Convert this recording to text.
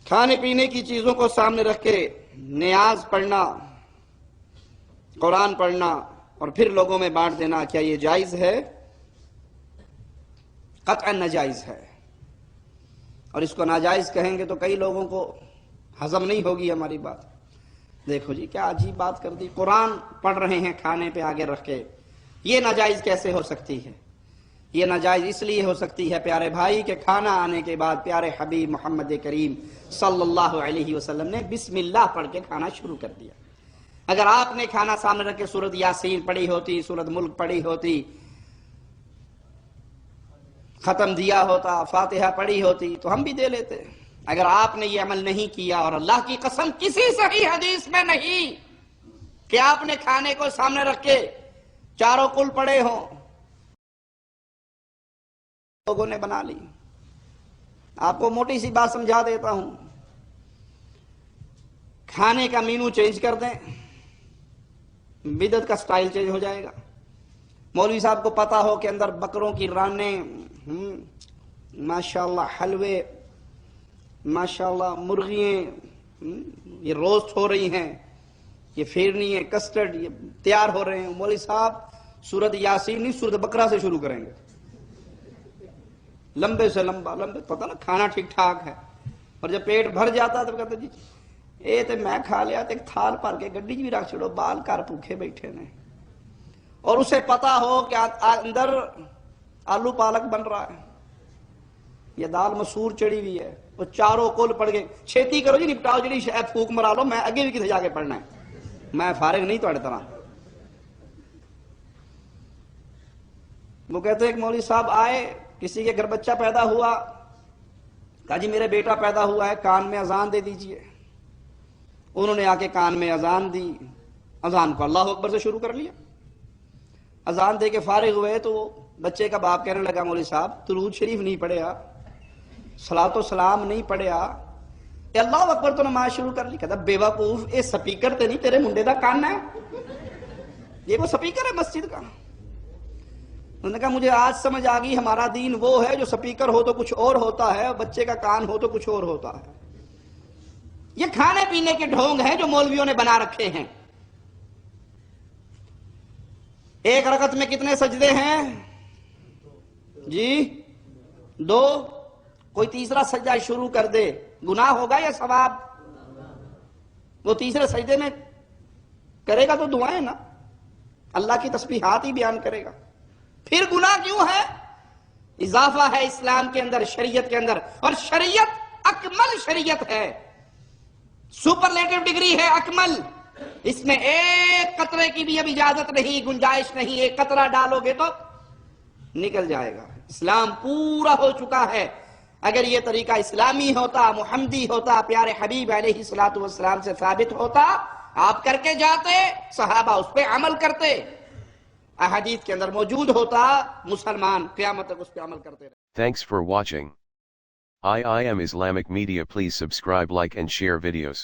کھانے پینے کی چیزوں کو سامنے رکھ کے نیاز پڑھنا، قرآن پڑھنا اور پھر لوگوں میں بانٹ دینا، کیا یہ جائز ہے؟ قطعا ناجائز ہے، اور اس کو ناجائز کہیں گے تو کئی لوگوں کو ہضم نہیں ہوگی ہماری بات۔ دیکھو جی کیا عجیب بات کر دی، قرآن پڑھ رہے ہیں کھانے پہ آگے رکھ کے، یہ ناجائز کیسے ہو سکتی ہے؟ یہ ناجائز اس لیے ہو سکتی ہے پیارے بھائی کہ کھانا آنے کے بعد پیارے حبیب محمد کریم صلی اللہ علیہ وسلم نے بسم اللہ پڑھ کے کھانا شروع کر دیا۔ اگر آپ نے کھانا سامنے رکھ کے سورۃ یاسین پڑھی ہوتی، سورۃ ملک پڑھی ہوتی، ختم دیا ہوتا، فاتحہ پڑھی ہوتی تو ہم بھی دے لیتے۔ اگر آپ نے یہ عمل نہیں کیا، اور اللہ کی قسم کسی صحیح حدیث میں نہیں کہ آپ نے کھانے کو سامنے رکھ کے چاروں کل پڑے ہوں، لوگوں نے بنا لی۔ آپ کو موٹی سی بات سمجھا دیتا ہوں، کھانے کا مینو چینج کر دیں، بدعت کا سٹائل چینج ہو جائے گا۔ مولوی صاحب کو پتا ہو کہ اندر بکروں کی رانیں، ماشاءاللہ حلوے، ماشاءاللہ مرغیاں یہ روسٹ ہو رہی ہیں، یہ پھیرنی ہے، کسٹرڈ یہ تیار ہو رہے ہیں، مولوی صاحب سورۃ یاسین نہیں سورۃ بقرہ سے شروع کریں گے، لمبے سے لمبا، لمبے، پتہ نا کھانا ٹھیک ٹھاک ہے، اور جب پیٹ بھر جاتا تو کہتے جی اے تے میں کھا لیا تے ایک تھال بھر کے گڈی بھی رکھ چھڑو، بال کر بھوکے بیٹھے نے، اور اسے پتا ہو کہ اندر آلو پالک بن رہا ہے، یہ دال مسور چڑی ہوئی ہے، وہ چاروں کل پڑھ گئے، چھیتی کرو جی نپٹاؤ جی شاید پھوک مرا لو، میں اگے بھی کسی جا کے پڑھنا ہے، میں فارغ نہیں توڑے طرح۔ وہ کہتے ہیں ایک مولوی صاحب آئے، کسی کے گھر بچہ پیدا ہوا، کہا جی میرے بیٹا پیدا ہوا ہے، کان میں اذان دے دیجئے۔ انہوں نے آ کے کان میں اذان دی، اذان کو اللہ اکبر سے شروع کر لیا۔ اذان دے کے فارغ ہوئے تو بچے کا باپ کہنے لگا مولوی صاحب درود شریف نہیں پڑھیا، صلاۃ و سلام نہیں پڑھیا، اللہ اکبر تو نماز شروع کر لی۔ کہتا بے وقوف، یہ سپیکر تے نہیں تیرے منڈے دا کان ہے، یہ وہ سپیکر ہے مسجد کا۔ انہوں نے کہا مجھے آج سمجھ آ گئی ہمارا دین وہ ہے جو سپیکر ہو تو کچھ اور ہوتا ہے، اور بچے کا کان ہو تو کچھ اور ہوتا ہے۔ یہ کھانے پینے کے ڈھونگ ہیں جو مولویوں نے بنا رکھے ہیں۔ ایک رکعت میں کتنے سجدے ہیں جی؟ 2۔ کوئی تیسرا سجدہ شروع کر دے، گناہ ہوگا یا ثواب؟ وہ تیسرے سجدے میں کرے گا تو دعائیں نا، اللہ کی تسبیحات ہی بیان کرے گا، پھر گناہ کیوں ہے؟ اضافہ ہے اسلام کے اندر، شریعت کے اندر، اور شریعت اکمل شریعت ہے، سپرلیٹو ڈگری ہے اکمل، اس میں ایک قطرے کی بھی اب اجازت نہیں، گنجائش نہیں، ایک قطرہ ڈالو گے تو نکل جائے گا۔ اسلام پورا ہو چکا ہے۔ اگر یہ طریقہ اسلامی ہوتا، محمدی ہوتا، پیارے حبیب علیہ الصلوۃ والسلام سے ثابت ہوتا، آپ کر کے جاتے، صحابہ اس پہ عمل کرتے، احادیث کے اندر موجود ہوتا، مسلمان قیامت تک اس پہ عمل کرتے رہے۔ Thanks for watching. IIM Islamic Media. Please subscribe, like and share videos.